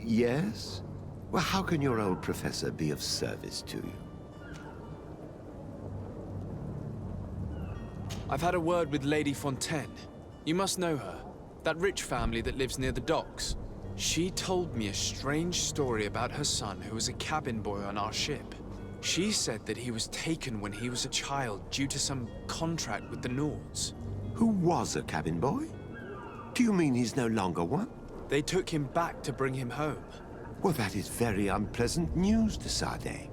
Yes? Well, how can your old professor be of service to you? I've had a word with Lady Fontaine. You must know her. That rich family that lives near the docks. She told me a strange story about her son who was a cabin boy on our ship. She said that he was taken when he was a child due to some contract with the Nords. Who was a cabin boy? Do you mean he's no longer one? They took him back to bring him home. Well, that is very unpleasant news, de Sade.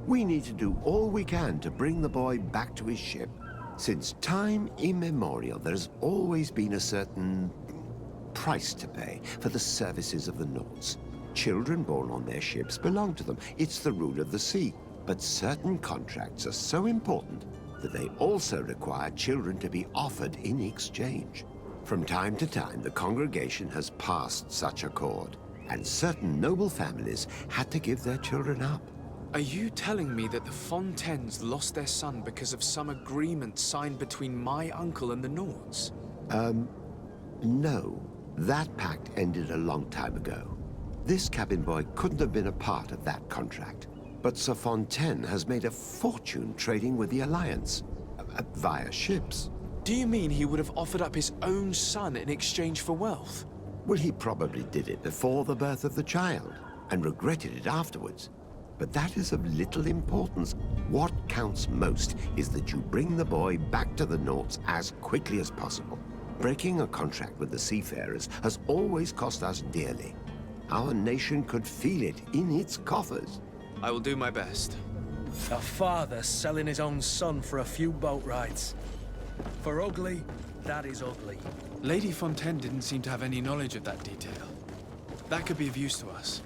We need to do all we can to bring the boy back to his ship. Since time immemorial, there's always been a certain price to pay for the services of the Nords. Children born on their ships belong to them. It's the rule of the sea. But certain contracts are so important that they also require children to be offered in exchange. From time to time, the congregation has passed such accord, and certain noble families had to give their children up. Are you telling me that the Fontaines lost their son because of some agreement signed between my uncle and the Nords? No. That pact ended a long time ago. This cabin boy couldn't have been a part of that contract. But Sir Fontaine has made a fortune trading with the Alliance, via ships. Do you mean he would have offered up his own son in exchange for wealth? Well, he probably did it before the birth of the child, and regretted it afterwards. But that is of little importance. What counts most is that you bring the boy back to the Nords as quickly as possible. Breaking a contract with the seafarers has always cost us dearly. Our nation could feel it in its coffers. I will do my best. A father selling his own son for a few boat rides. For ugly, that is ugly. Lady Fontaine didn't seem to have any knowledge of that detail. That could be of use to us.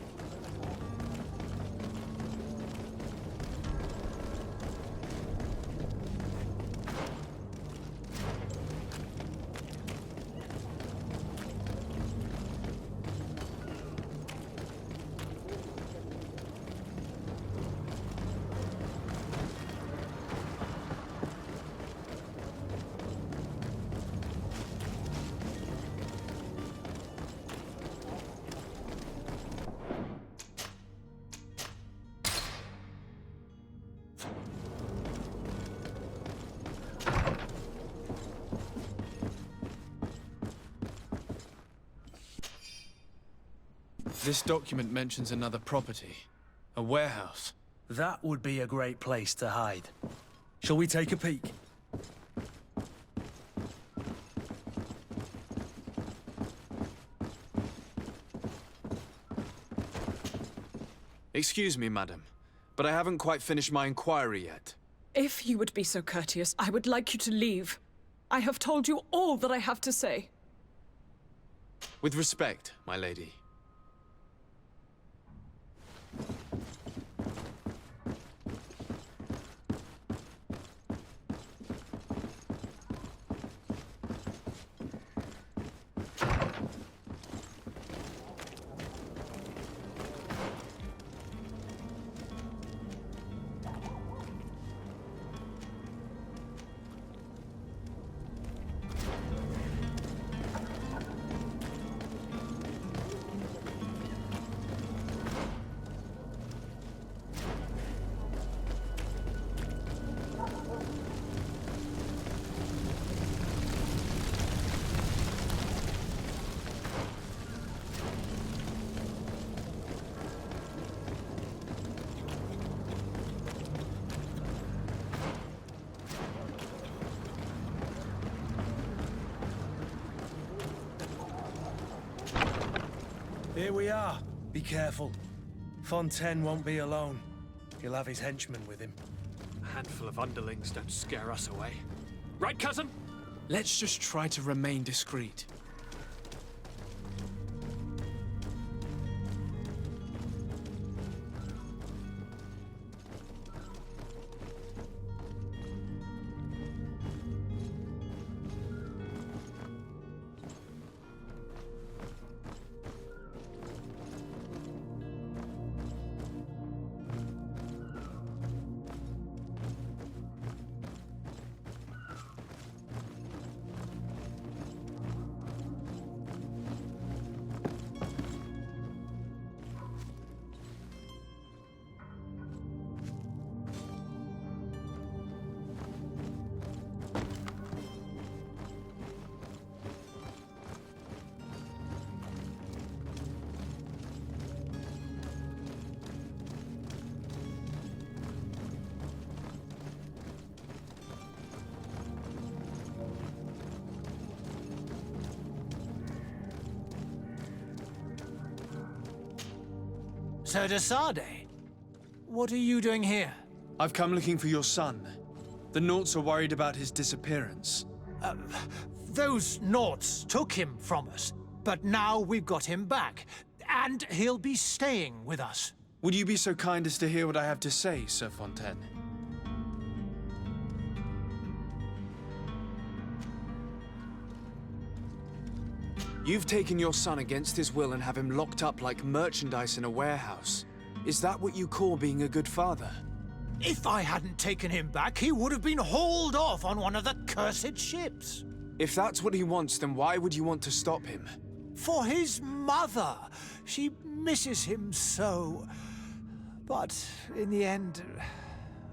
This document mentions another property. A warehouse. That would be a great place to hide. Shall we take a peek? Excuse me, madam, but I haven't quite finished my inquiry yet. If you would be so courteous, I would like you to leave. I have told you all that I have to say. With respect, my lady. Here we are. Be careful. Fontaine won't be alone. He'll have his henchmen with him. A handful of underlings don't scare us away. Right, cousin? Let's just try to remain discreet. Sir de Sade, what are you doing here? I've come looking for your son. The Naughts are worried about his disappearance. Those Naughts took him from us, but now we've got him back, and he'll be staying with us. Would you be so kind as to hear what I have to say, Sir Fontaine? You've taken your son against his will and have him locked up like merchandise in a warehouse. Is that what you call being a good father? If I hadn't taken him back, he would have been hauled off on one of the cursed ships. If that's what he wants, then why would you want to stop him? For his mother. She misses him so. But in the end,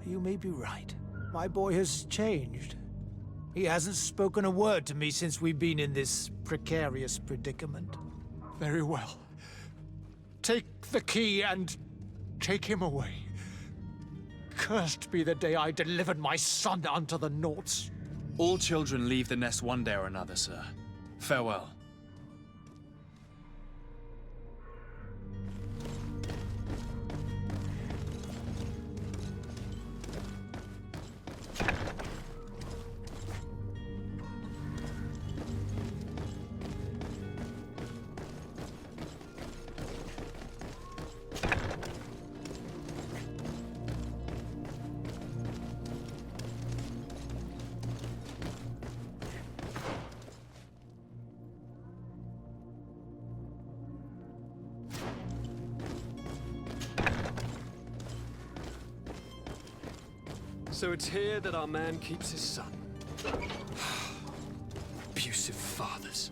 you may be right. My boy has changed. He hasn't spoken a word to me since we've been in this precarious predicament. Very well. Take the key and take him away. Cursed be the day I delivered my son unto the Naughts. All children leave the nest one day or another, sir. Farewell. So it's here that our man keeps his son. Abusive fathers.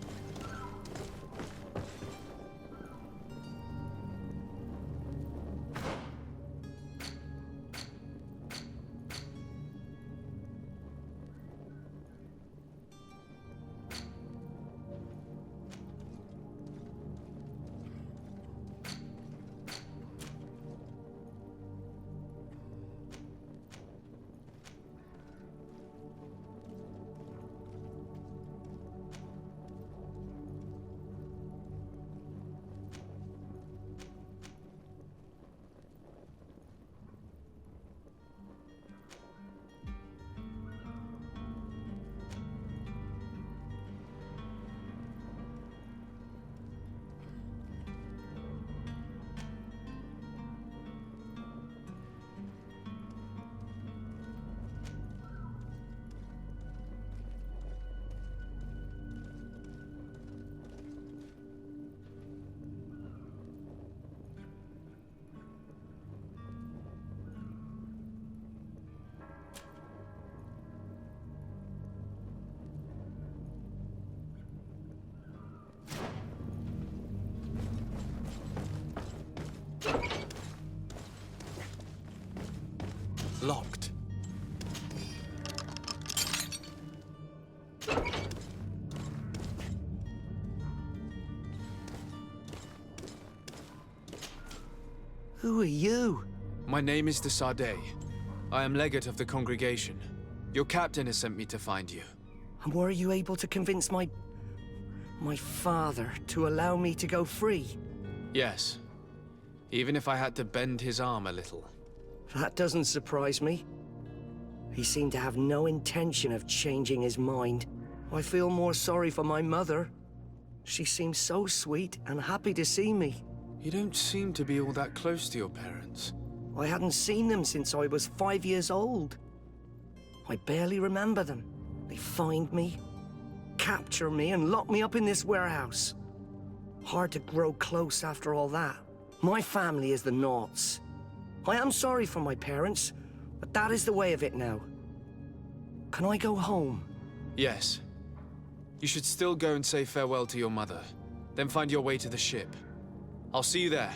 Locked. Who are you? My name is de Sade. I am legate of the congregation. Your captain has sent me to find you. And were you able to convince my father to allow me to go free? Yes. Even if I had to bend his arm a little. That doesn't surprise me. He seemed to have no intention of changing his mind. I feel more sorry for my mother. She seemed so sweet and happy to see me. You don't seem to be all that close to your parents. I hadn't seen them since I was 5 years old. I barely remember them. They find me, capture me, and lock me up in this warehouse. Hard to grow close after all that. My family is the Naughts. I am sorry for my parents, but that is the way of it now. Can I go home? Yes. You should still go and say farewell to your mother. Then find your way to the ship. I'll see you there.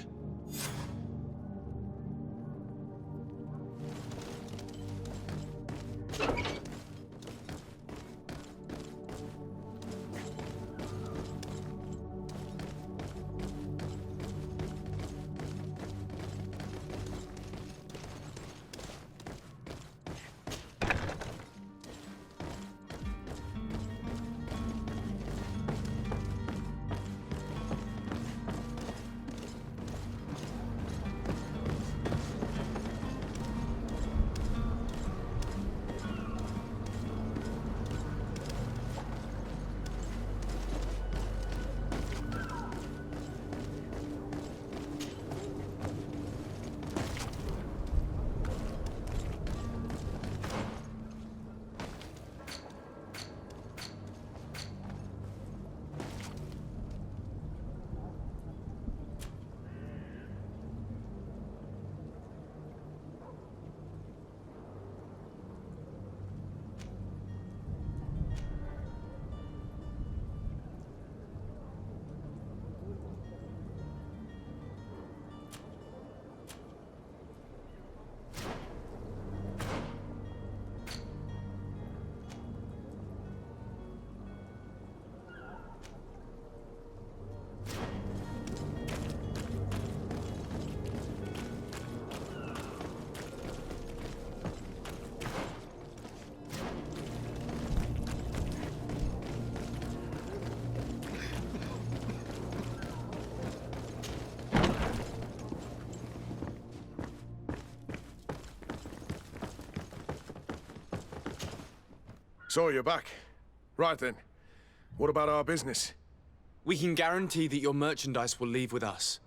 So you're back. Right then. What about our business? We can guarantee that your merchandise will leave with us.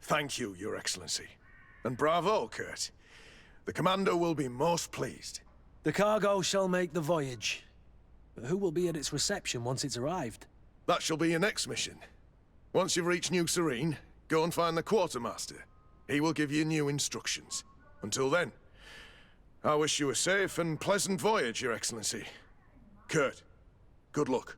Thank you, Your Excellency. And bravo, Kurt. The Commander will be most pleased. The cargo shall make the voyage. But who will be at its reception once it's arrived? That shall be your next mission. Once you've reached New Serene, go and find the Quartermaster. He will give you new instructions. Until then, I wish you a safe and pleasant voyage, Your Excellency. Kurt, good luck.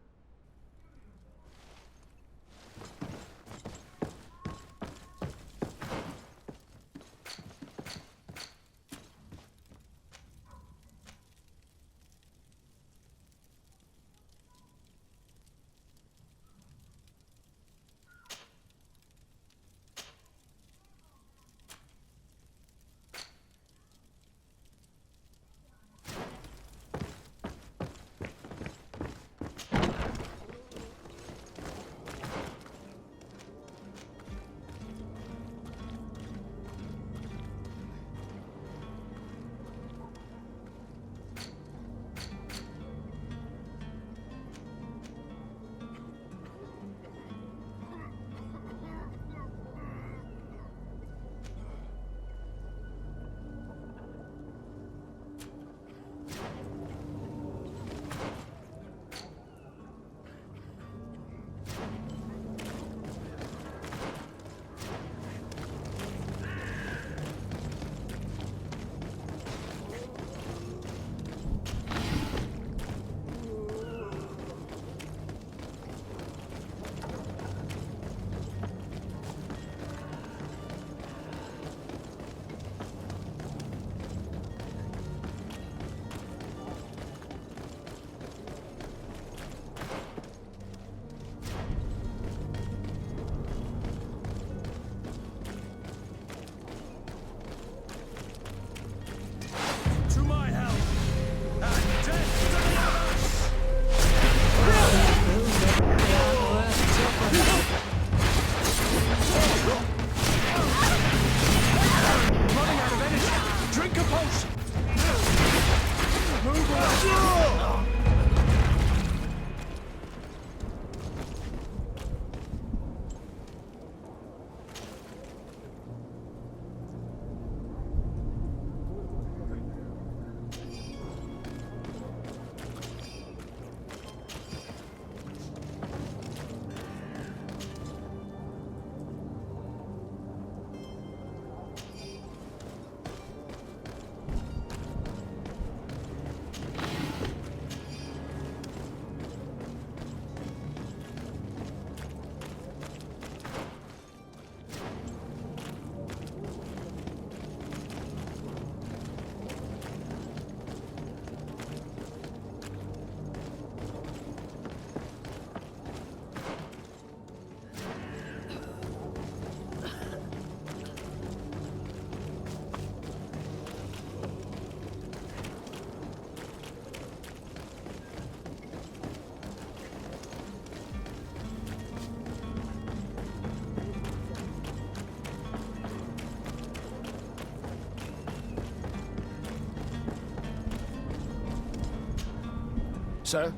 Sir,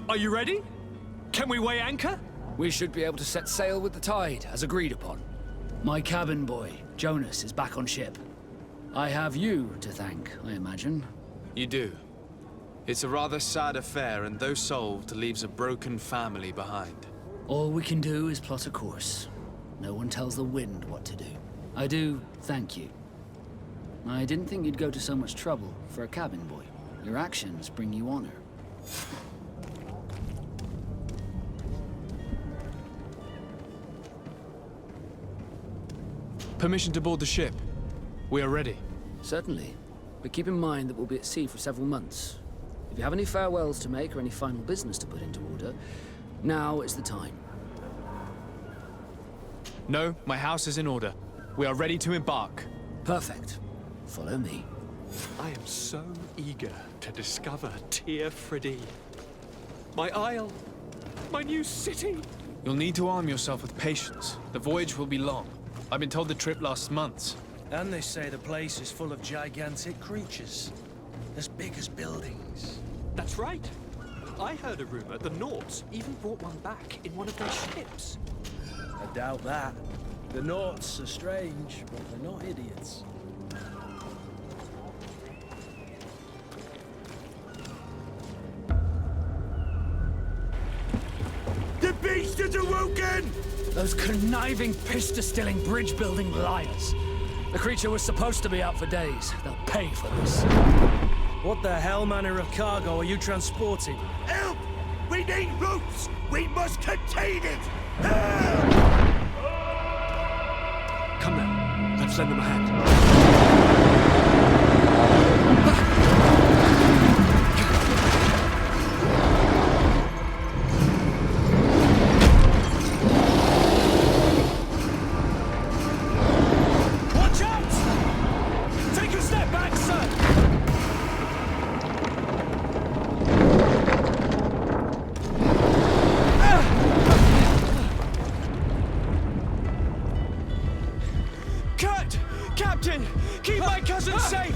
Are you ready? Can we weigh anchor? we should be able to set sail with the tide, as agreed upon. My cabin boy, Jonas, is back on ship. I have you to thank, I imagine. You do. It's a rather sad affair, and though solved, leaves a broken family behind. All we can do is plot a course. No one tells the wind what to do. I do thank you. I didn't think you'd go to so much trouble for a cabin boy. Your actions bring you honor. Permission to board the ship. We are ready. Certainly. But keep in mind that we'll be at sea for several months. If you have any farewells to make or any final business to put into order, now is the time. No, my house is in order. We are ready to embark. Perfect. Follow me. I am so eager to discover Tyr Fridee. My isle. My new city. You'll need to arm yourself with patience. The voyage will be long. I've been told the trip lasts months. And they say the place is full of gigantic creatures. As big as buildings. That's right. I heard a rumor the Nauts even brought one back in one of their ships. I doubt that. The Nauts are strange, but they're not idiots. The beast is awoken! Those conniving, piss-distilling, bridge-building liars. The creature was supposed to be out for days. They'll pay for this. What the hell manner of cargo are you transporting? Help! We need ropes! We must contain it! Help! Come now, let's lend them a hand. Watch out! Take a step back, sir! Kurt! Captain! Keep my cousin safe!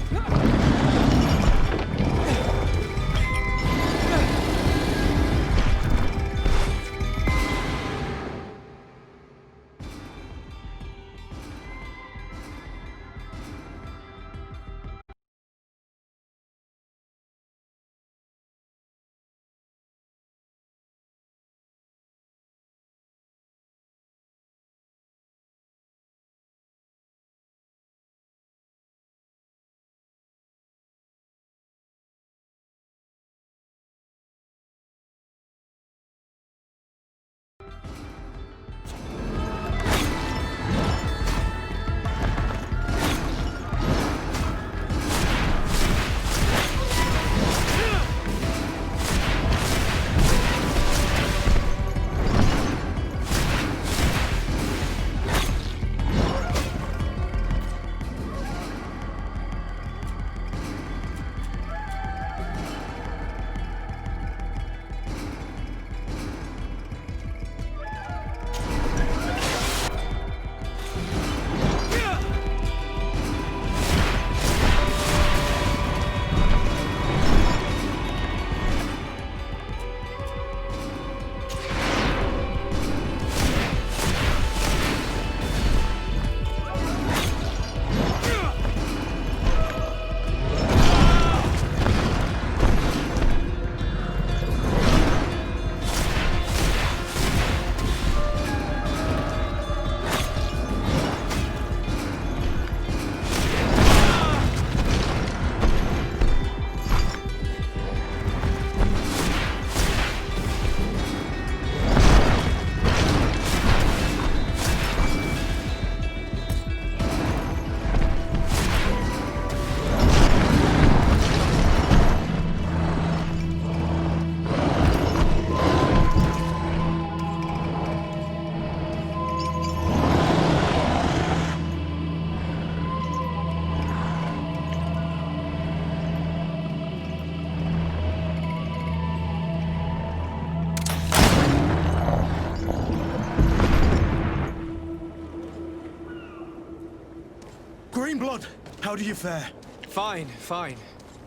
Greenblood, how do you fare? Fine, fine.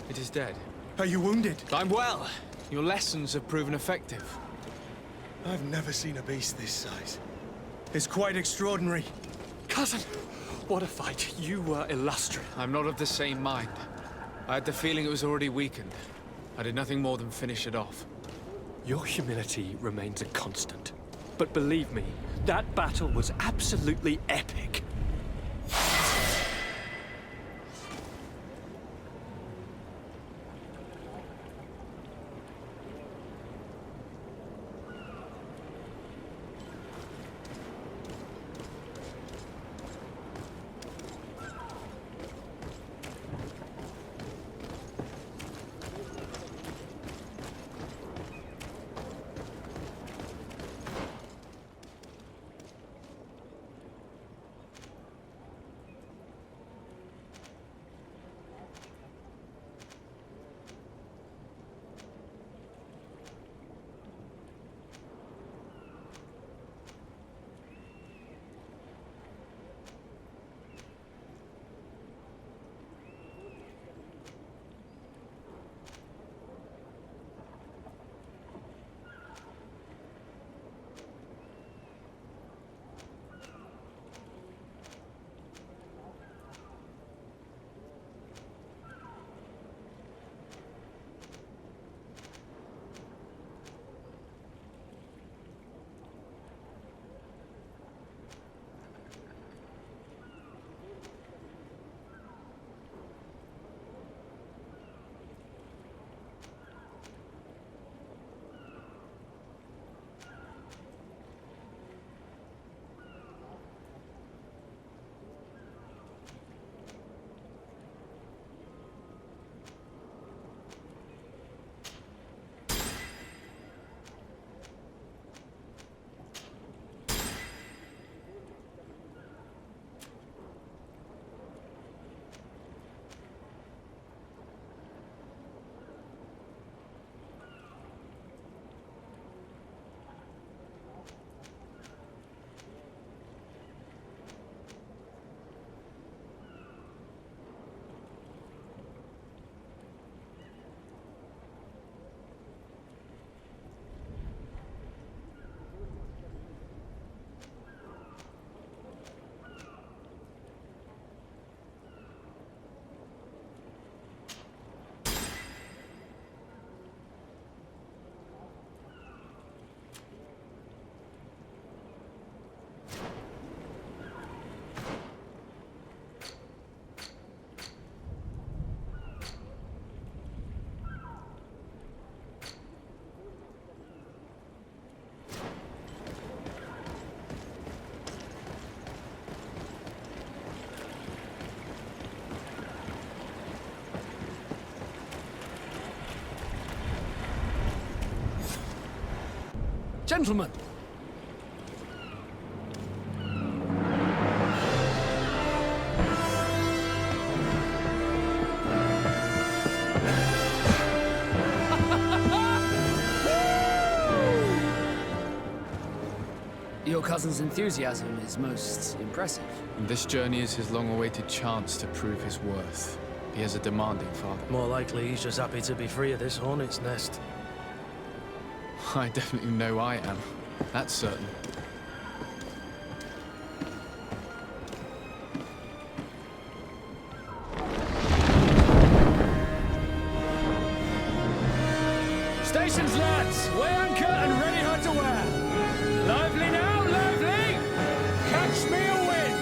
It is dead. Are you wounded? I'm well. Your lessons have proven effective. I've never seen a beast this size. It's quite extraordinary. Cousin, what a fight. You were illustrious. I'm not of the same mind. I had the feeling it was already weakened. I did nothing more than finish it off. Your humility remains a constant. But believe me, that battle was absolutely epic. Gentlemen! Your cousin's enthusiasm is most impressive. And this journey is his long-awaited chance to prove his worth. He has a demanding father. More likely he's just happy to be free of this hornet's nest. I definitely know I am. That's certain. Stations, lads! Weigh anchor and ready her to wear! Lively now, lively! Catch me a wind!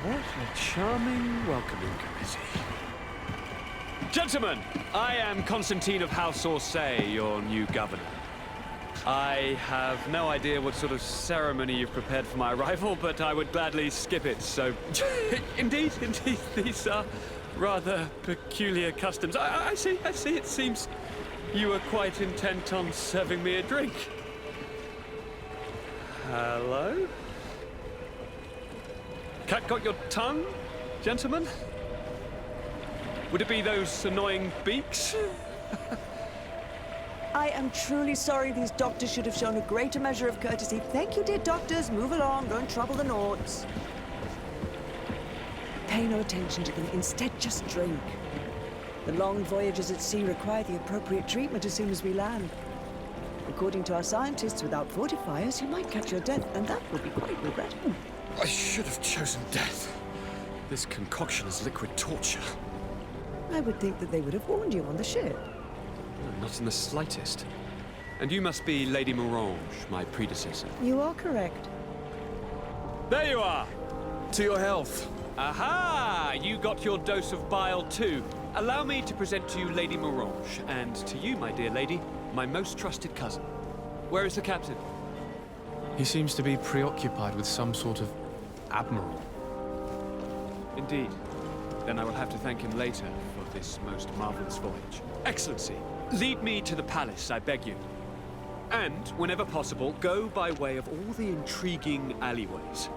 What a charming welcoming committee. Gentlemen, I am Constantine of House Orsay, your new governor. I have no idea what sort of ceremony you've prepared for my arrival, but I would gladly skip it, so... indeed, these are rather peculiar customs. I see, it seems you are quite intent on serving me a drink. Hello? Cat got your tongue, gentlemen? Would it be those annoying beaks? I am truly sorry. These doctors should have shown a greater measure of courtesy. Thank you, dear doctors. Move along. Don't trouble the Nords. Pay no attention to them. Instead, just drink. The long voyages at sea require the appropriate treatment as soon as we land. According to our scientists, without fortifiers, you might catch your death, and that would be quite regrettable. I should have chosen death. This concoction is liquid torture. I would think that they would have warned you on the ship. No, not in the slightest. And you must be Lady Morange, my predecessor. You are correct. There you are! To your health. Aha! You got your dose of bile too. Allow me to present to you Lady Morange, and to you, my dear lady, my most trusted cousin. Where is the captain? He seems to be preoccupied with some sort of admiral. Indeed. Then I will have to thank him later for this most marvelous voyage. Excellency, lead me to the palace, I beg you. And, whenever possible, go by way of all the intriguing alleyways.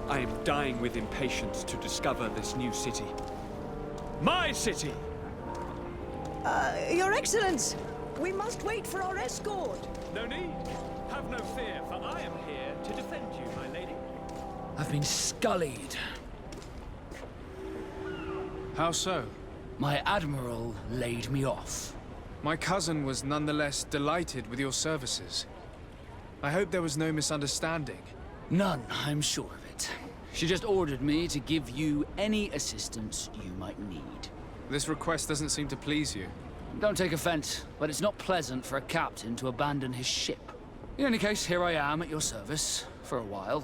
I am dying with impatience to discover this new city. My city! Your Excellence! We must wait for our escort! No need. Have no fear, for I am here to defend you, my lady. I've been scullied. How so? My admiral laid me off. My cousin was nonetheless delighted with your services. I hope there was no misunderstanding. None, I'm sure of it. She just ordered me to give you any assistance you might need. This request doesn't seem to please you. Don't take offense, but it's not pleasant for a captain to abandon his ship. In any case, here I am at your service, for a while.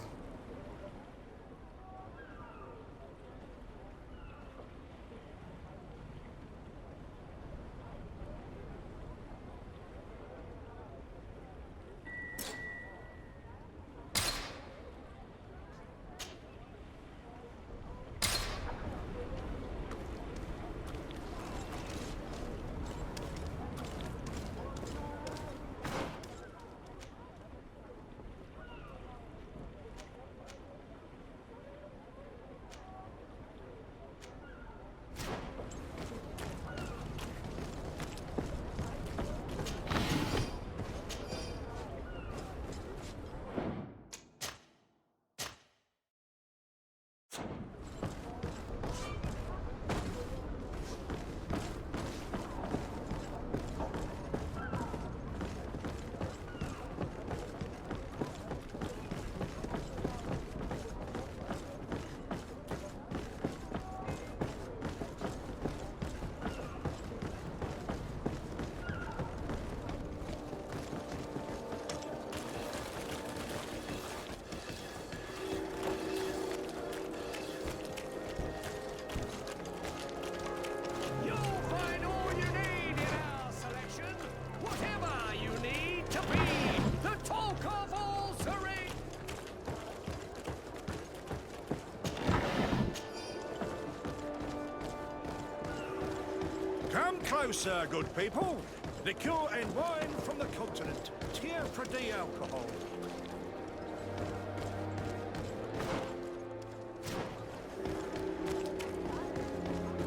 Come closer, good people. Liqueur and wine from the continent. Tier for the alcohol.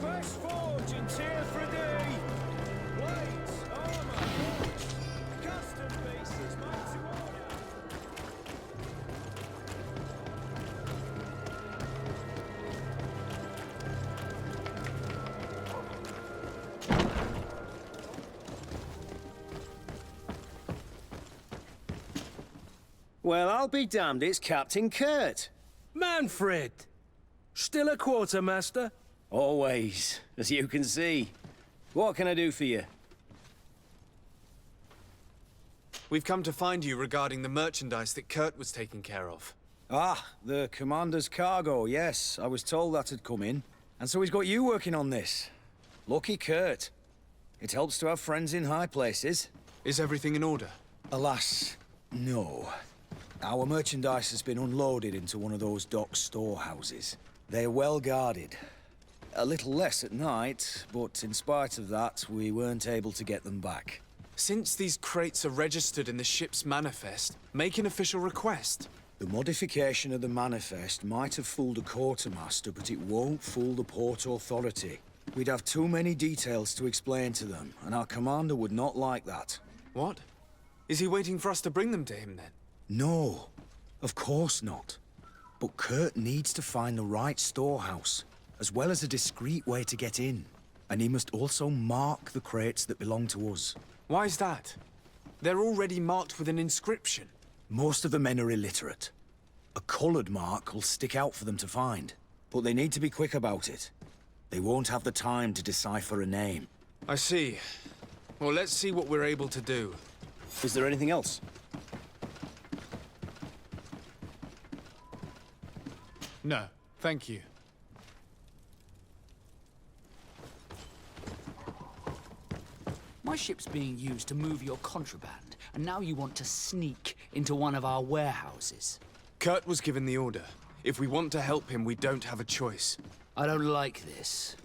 Best forge and tier for the blades, armor, boots, custom pieces made to order. Well, I'll be damned, it's Captain Kurt. Manfred! Still a quartermaster? Always, as you can see. What can I do for you? We've come to find you regarding the merchandise that Kurt was taking care of. Ah, the commander's cargo, yes. I was told that had come in. And so he's got you working on this. Lucky Kurt. It helps to have friends in high places. Is everything in order? Alas, no. Our merchandise has been unloaded into one of those dock storehouses. They're well guarded. A little less at night, but in spite of that, we weren't able to get them back. Since these crates are registered in the ship's manifest, make an official request. The modification of the manifest might have fooled a quartermaster, but it won't fool the Port Authority. We'd have too many details to explain to them, and our commander would not like that. What? Is he waiting for us to bring them to him, then? No, of course not. But Kurt needs to find the right storehouse, as well as a discreet way to get in. And he must also mark the crates that belong to us. Why is that? They're already marked with an inscription. Most of the men are illiterate. A colored mark will stick out for them to find. But they need to be quick about it. They won't have the time to decipher a name. I see. Well, let's see what we're able to do. Is there anything else? No, thank you. My ship's being used to move your contraband, and now you want to sneak into one of our warehouses. Kurt was given the order. If we want to help him, we don't have a choice. I don't like this.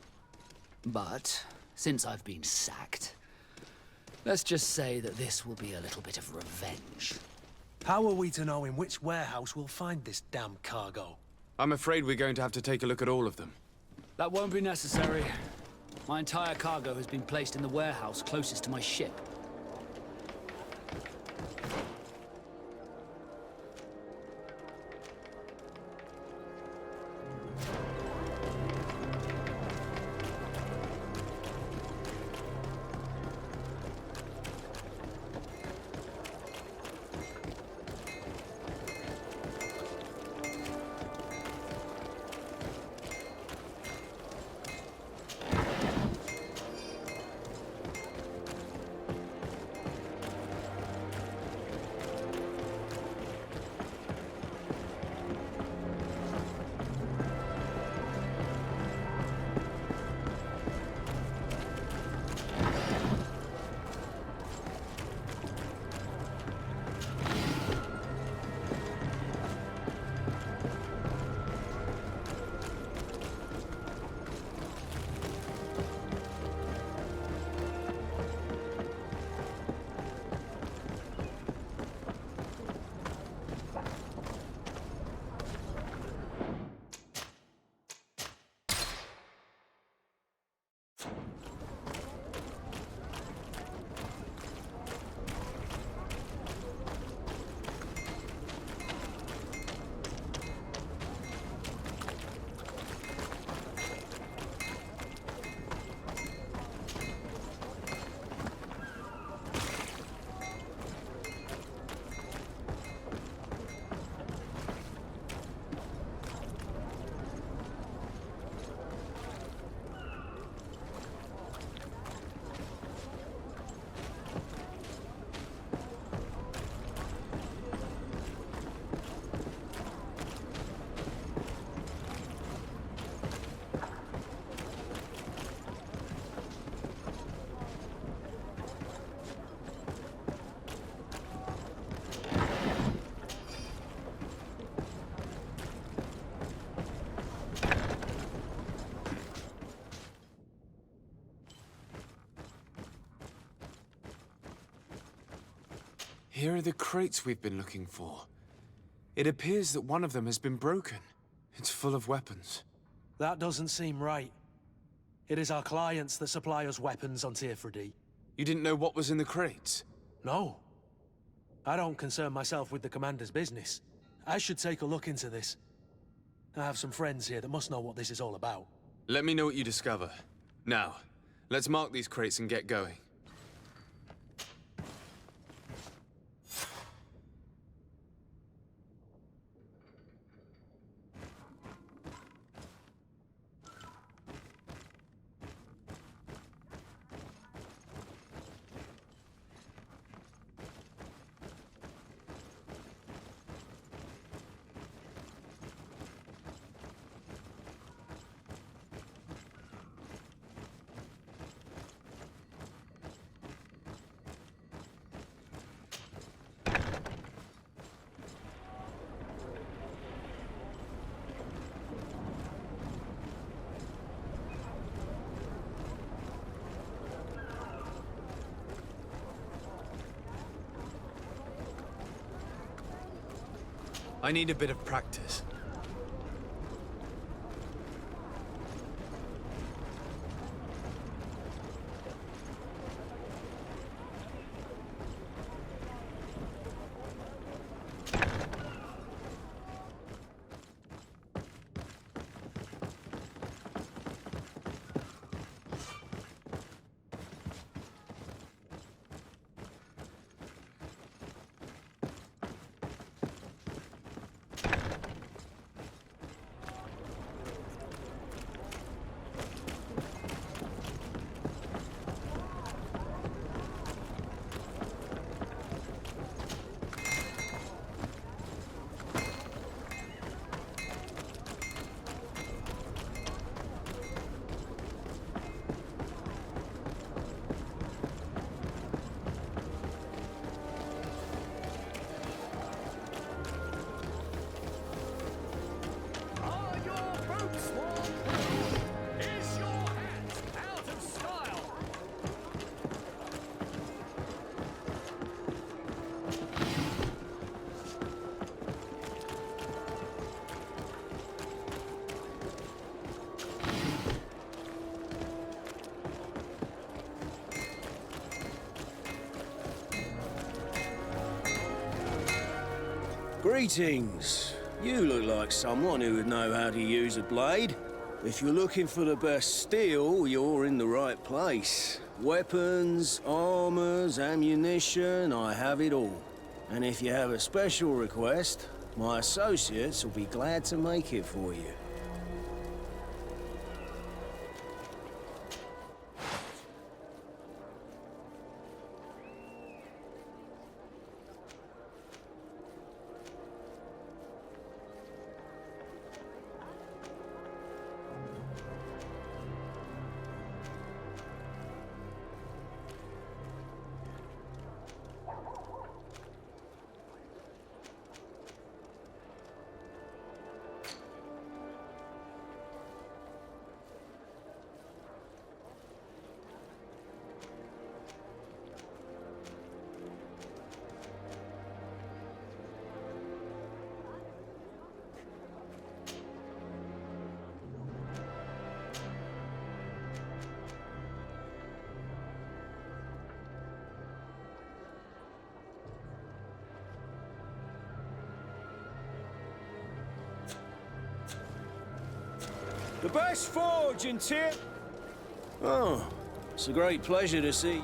But, since I've been sacked, let's just say that this will be a little bit of revenge. How are we to know in which warehouse we'll find this damn cargo? I'm afraid we're going to have to take a look at all of them. That won't be necessary. My entire cargo has been placed in the warehouse closest to my ship. Here are the crates we've been looking for. It appears that one of them has been broken. It's full of weapons. That doesn't seem right. It is our clients that supply us weapons on Tier 3D. You didn't know what was in the crates? No. I don't concern myself with the commander's business. I should take a look into this. I have some friends here that must know what this is all about. Let me know what you discover. Now, let's mark these crates and get going. I need a bit of practice. Greetings. You look like someone who would know how to use a blade. If you're looking for the best steel, you're in the right place. Weapons, armors, ammunition, I have it all. And if you have a special request, my associates will be glad to make it for you. The best forge in Tier... Oh, it's a great pleasure to see.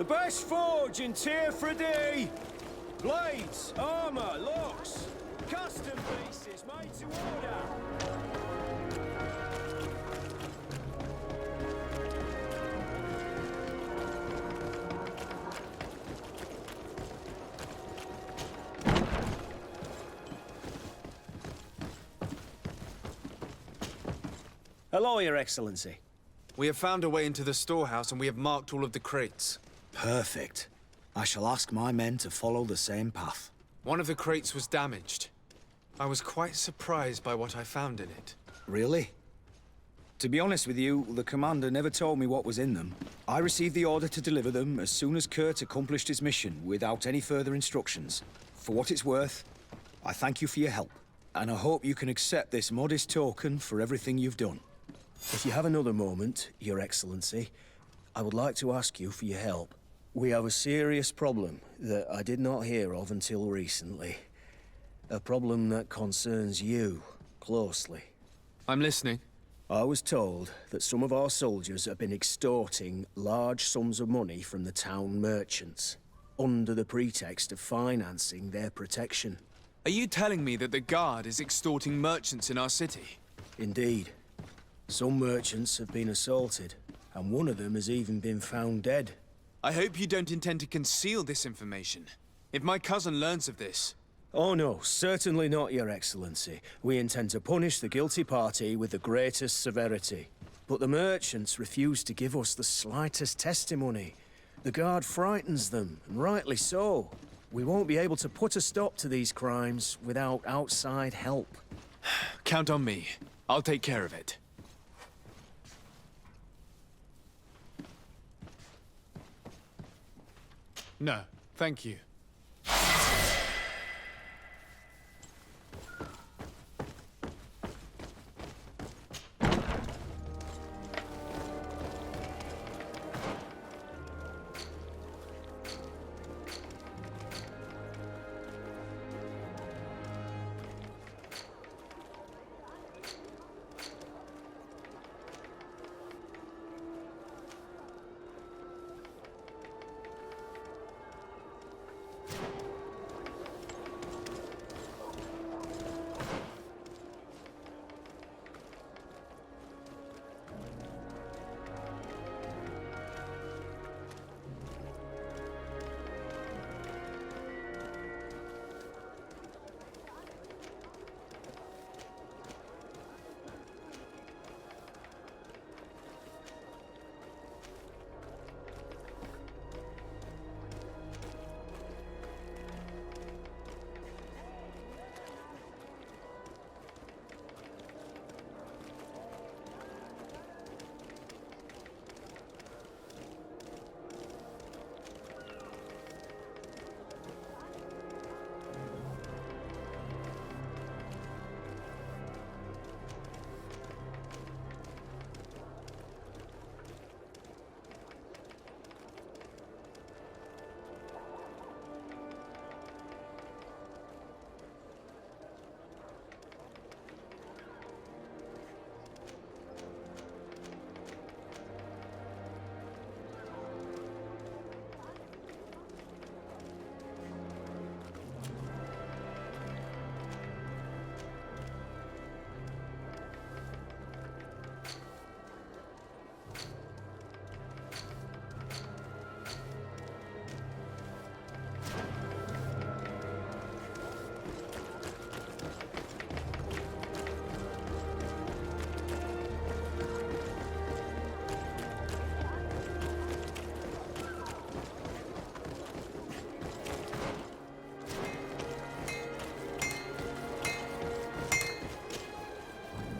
The best forge in Tier 3D! Blades, armor, locks, custom pieces made to order! Hello, Your Excellency. We have found a way into the storehouse and we have marked all of the crates. Perfect. I shall ask my men to follow the same path. One of the crates was damaged. I was quite surprised by what I found in it. Really? To be honest with you, the commander never told me what was in them. I received the order to deliver them as soon as Kurt accomplished his mission, without any further instructions. For what it's worth, I thank you for your help, and I hope you can accept this modest token for everything you've done. If you have another moment, Your Excellency, I would like to ask you for your help. We have a serious problem that I did not hear of until recently. A problem that concerns you closely. I'm listening. I was told that some of our soldiers have been extorting large sums of money from the town merchants, under the pretext of financing their protection. Are you telling me that the Guard is extorting merchants in our city? Indeed. Some merchants have been assaulted, and one of them has even been found dead. I hope you don't intend to conceal this information. If my cousin learns of this... Oh no, certainly not, Your Excellency. We intend to punish the guilty party with the greatest severity. But the merchants refuse to give us the slightest testimony. The Guard frightens them, and rightly so. We won't be able to put a stop to these crimes without outside help. Count on me. I'll take care of it. No, thank you.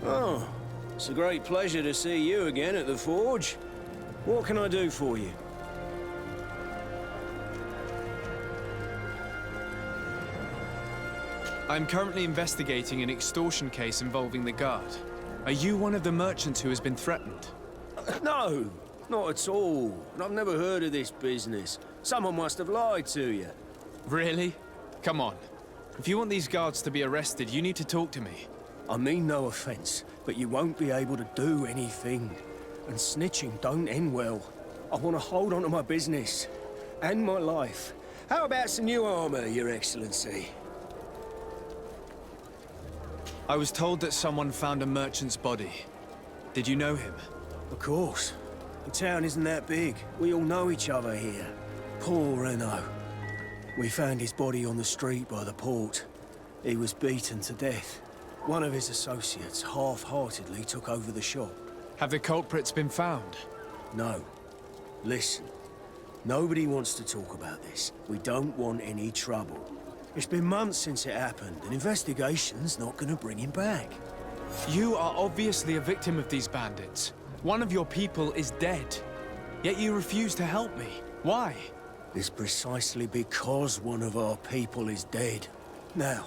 Oh, it's a great pleasure to see you again at the Forge. What can I do for you? I'm currently investigating an extortion case involving the Guard. Are you one of the merchants who has been threatened? No, not at all. I've never heard of this business. Someone must have lied to you. Really? Come on. If you want these guards to be arrested, you need to talk to me. I mean no offense, but you won't be able to do anything. And snitching don't end well. I want to hold on to my business. And my life. How about some new armor, Your Excellency? I was told that someone found a merchant's body. Did you know him? Of course. The town isn't that big. We all know each other here. Poor Renault. We found his body on the street by the port. He was beaten to death. One of his associates half-heartedly took over the shop. Have the culprits been found? No. Listen. Nobody wants to talk about this. We don't want any trouble. It's been months since it happened. An investigation's not gonna bring him back. You are obviously a victim of these bandits. One of your people is dead. Yet you refuse to help me. Why? It's precisely because one of our people is dead. Now,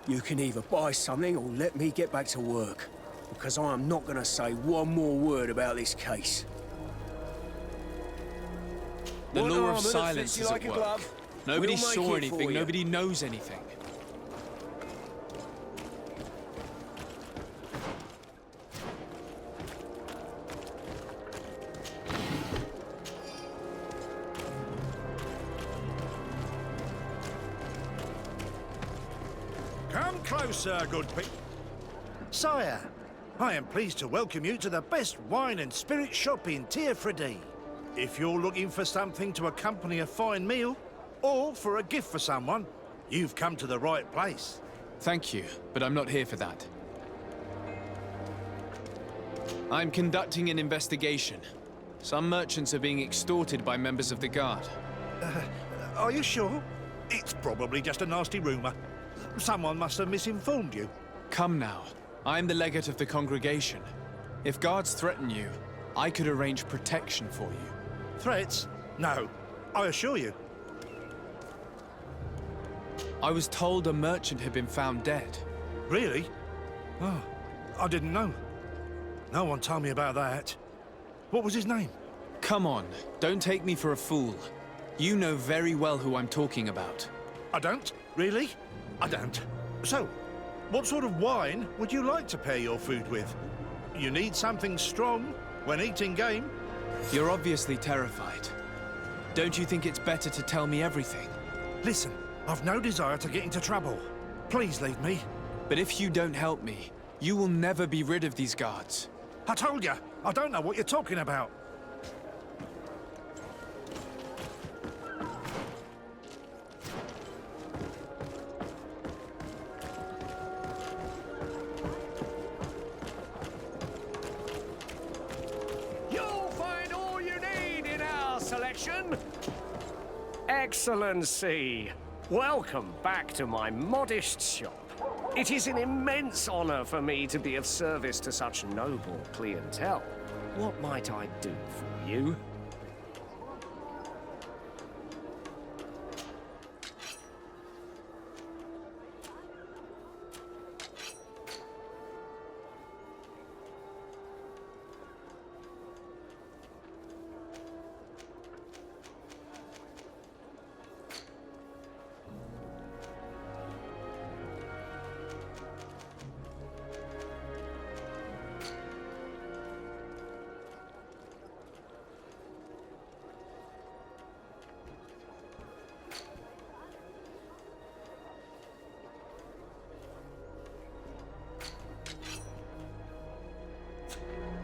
you can either buy something or let me get back to work. Because I am not gonna say one more word about this case. The One law armor of that silence fits you is like at a work. glove. Nobody We'll make saw it for anything, you. nobody knows anything. Come closer, good people. Sire, I am pleased to welcome you to the best wine and spirit shop in Tearfredy. If you're looking for something to accompany a fine meal, or for a gift for someone, you've come to the right place. Thank you, but I'm not here for that. I'm conducting an investigation. Some merchants are being extorted by members of the Guard. Are you sure? It's probably just a nasty rumor. Someone must have misinformed you. Come now. I'm the legate of the congregation. If guards threaten you, I could arrange protection for you. Threats? No, I assure you. I was told a merchant had been found dead. Really? Oh, I didn't know. No one told me about that. What was his name? Come on, don't take me for a fool. You know very well who I'm talking about. I don't? Really? I don't. So, what sort of wine would you like to pair your food with? You need something strong when eating game? You're obviously terrified. Don't you think it's better to tell me everything? Listen, I've no desire to get into trouble. Please leave me. But if you don't help me, you will never be rid of these guards. I told you, I don't know what you're talking about. You'll find all you need in our selection. Excellency, welcome back to my modest shop. It is an immense honor for me to be of service to such noble clientele. What might I do for you?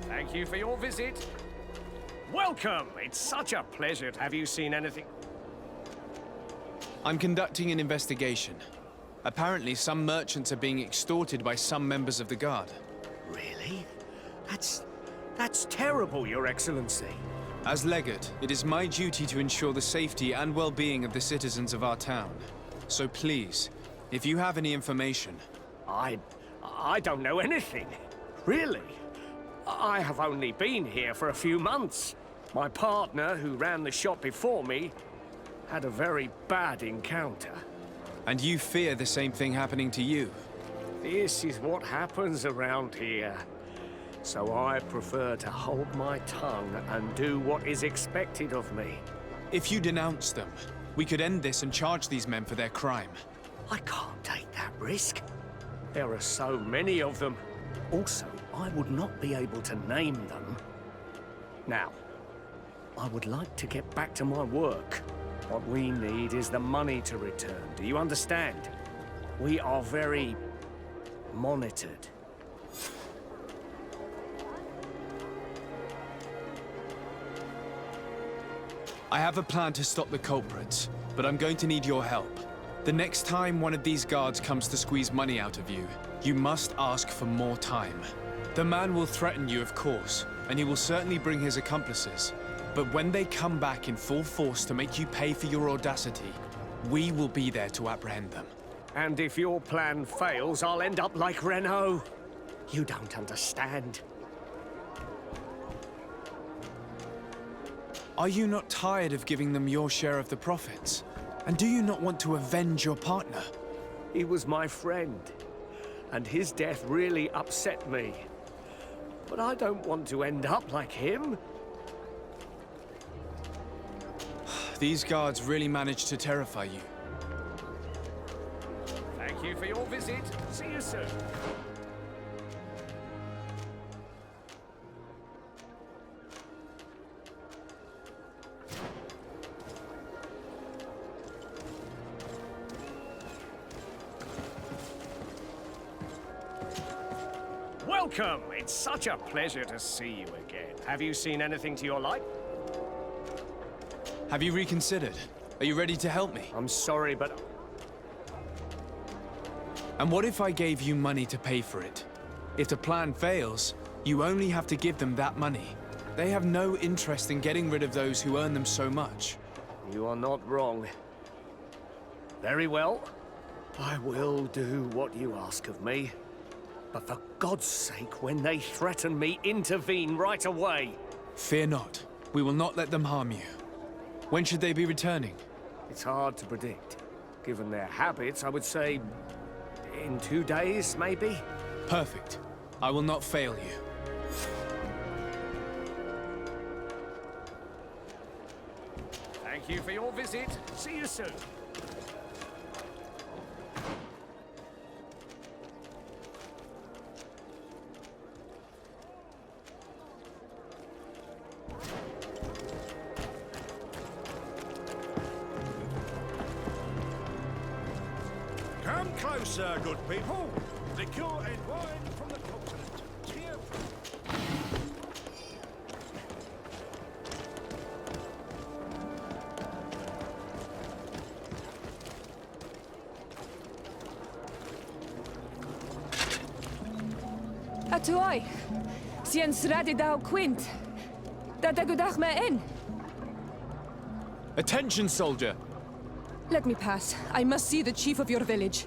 Thank you for your visit. Welcome! It's such a pleasure to have you seen anything. I'm conducting an investigation. Apparently, some merchants are being extorted by some members of the Guard. Really? That's terrible, Your Excellency. As legate, it is my duty to ensure the safety and well-being of the citizens of our town. So please, if you have any information... I don't know anything. Really? I have only been here for a few months. My partner, who ran the shop before me, had a very bad encounter. And you fear the same thing happening to you? This is what happens around here. So I prefer to hold my tongue and do what is expected of me. If you denounce them, we could end this and charge these men for their crime. I can't take that risk. There are so many of them. Also, I would not be able to name them. Now, I would like to get back to my work. What we need is the money to return. Do you understand? We are very monitored. I have a plan to stop the culprits, but I'm going to need your help. The next time one of these guards comes to squeeze money out of you, you must ask for more time. The man will threaten you, of course, and he will certainly bring his accomplices. But when they come back in full force to make you pay for your audacity, we will be there to apprehend them. And if your plan fails, I'll end up like Renault. You don't understand. Are you not tired of giving them your share of the profits? And do you not want to avenge your partner? He was my friend, and his death really upset me. But I don't want to end up like him. These guards really managed to terrify you. Thank you for your visit. See you soon. Welcome! It's such a pleasure to see you again. Have you seen anything to your like? Have you reconsidered? Are you ready to help me? I'm sorry, but... And what if I gave you money to pay for it? If the plan fails, you only have to give them that money. They have no interest in getting rid of those who earn them so much. You are not wrong. Very well. I will do what you ask of me. But for God's sake, when they threaten me, intervene right away. Fear not. We will not let them harm you. When should they be returning? It's hard to predict. Given their habits, I would say... in 2 days, maybe? Perfect. I will not fail you. Thank you for your visit. See you soon. Come closer, good people. Liquor and wine from the continent. Cheer. Atuai, Sien Sradi Dao Quint. Dadagudach me in. Attention, soldier! Let me pass. I must see the chief of your village.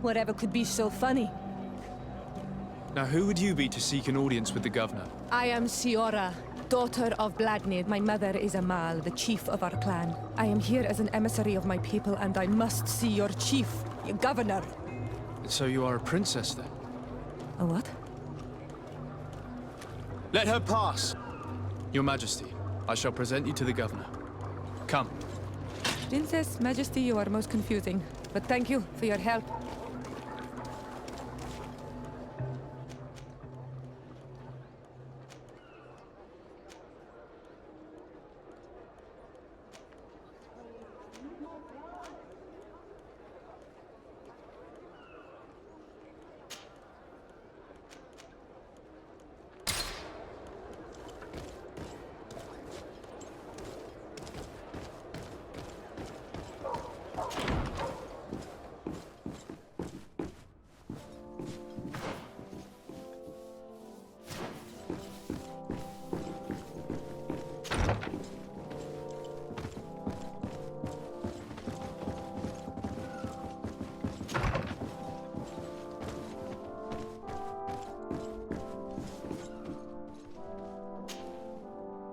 Whatever could be so funny? Now, who would you be to seek an audience with the governor? I am Siora, daughter of Bladnid. My mother is Amal, the chief of our clan. I am here as an emissary of my people, and I must see your chief, your governor. So you are a princess, then? A what? Let her pass! Your Majesty, I shall present you to the governor. Come. Princess, Majesty, you are most confusing. But thank you for your help.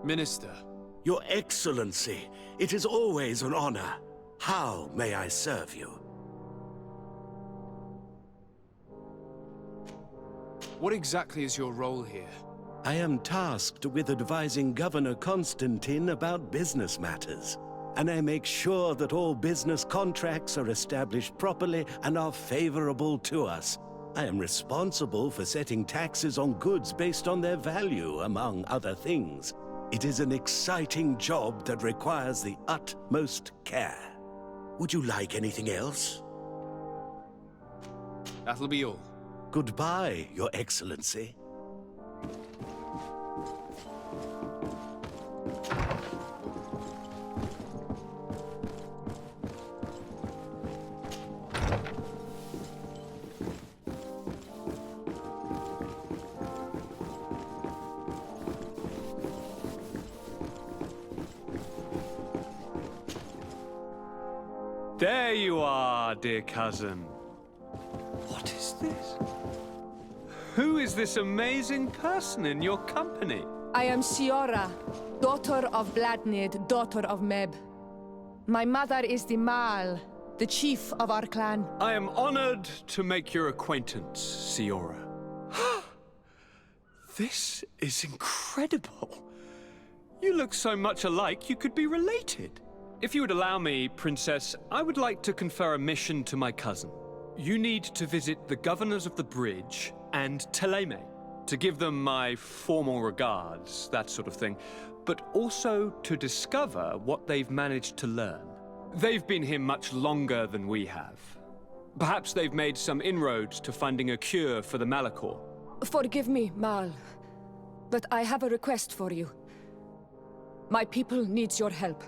Minister. Your Excellency, it is always an honor. How may I serve you? What exactly is your role here? I am tasked with advising Governor Constantine about business matters. And I make sure that all business contracts are established properly and are favorable to us. I am responsible for setting taxes on goods based on their value, among other things. It is an exciting job that requires the utmost care. Would you like anything else? That'll be all. Goodbye, Your Excellency. There you are, dear cousin. What is this? Who is this amazing person in your company? I am Siora, daughter of Bladnid, daughter of Meb. My mother is the Mal, the chief of our clan. I am honored to make your acquaintance, Siora. This is incredible. You look so much alike you could be related. If you would allow me, Princess, I would like to confer a mission to my cousin. You need to visit the governors of the bridge and Teleme to give them my formal regards, that sort of thing, but also to discover what they've managed to learn. They've been here much longer than we have. Perhaps they've made some inroads to finding a cure for the Malachor. Forgive me, Mal, but I have a request for you. My people needs your help.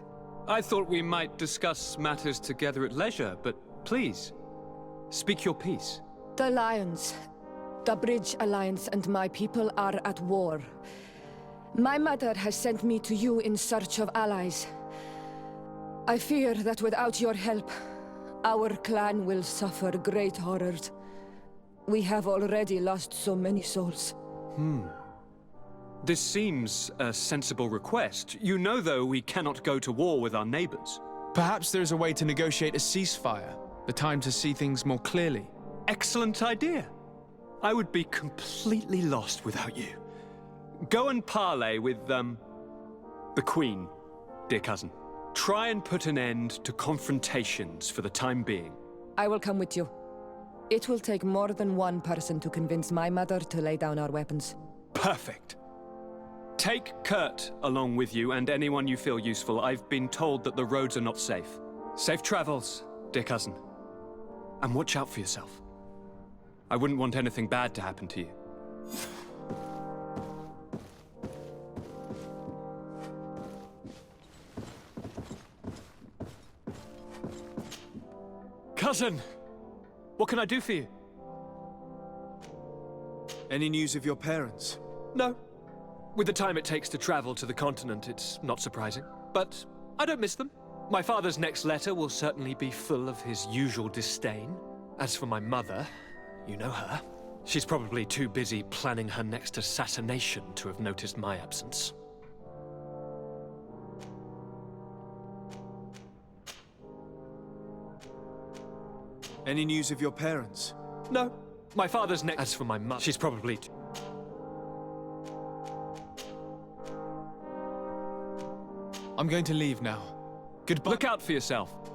I thought we might discuss matters together at leisure, but please, speak your piece. The Lions, the Bridge Alliance and my people are at war. My mother has sent me to you in search of allies. I fear that without your help, our clan will suffer great horrors. We have already lost so many souls. This seems a sensible request. You know, though, we cannot go to war with our neighbors. Perhaps there's a way to negotiate a ceasefire. The time to see things more clearly. Excellent idea. I would be completely lost without you. Go and parley with, the Queen, dear cousin. Try and put an end to confrontations for the time being. I will come with you. It will take more than one person to convince my mother to lay down our weapons. Perfect. Take Kurt along with you and anyone you feel useful. I've been told that the roads are not safe. Safe travels, dear cousin. And watch out for yourself. I wouldn't want anything bad to happen to you. Cousin! What can I do for you? Any news of your parents? No. With the time it takes to travel to the continent, it's not surprising. But I don't miss them. My father's next letter will certainly be full of his usual disdain. As for my mother, you know her. She's probably too busy planning her next assassination to have noticed my absence. Any news of your parents? No. My father's next... As for my mother, she's probably... I'm going to leave now. Goodbye. Look out for yourself.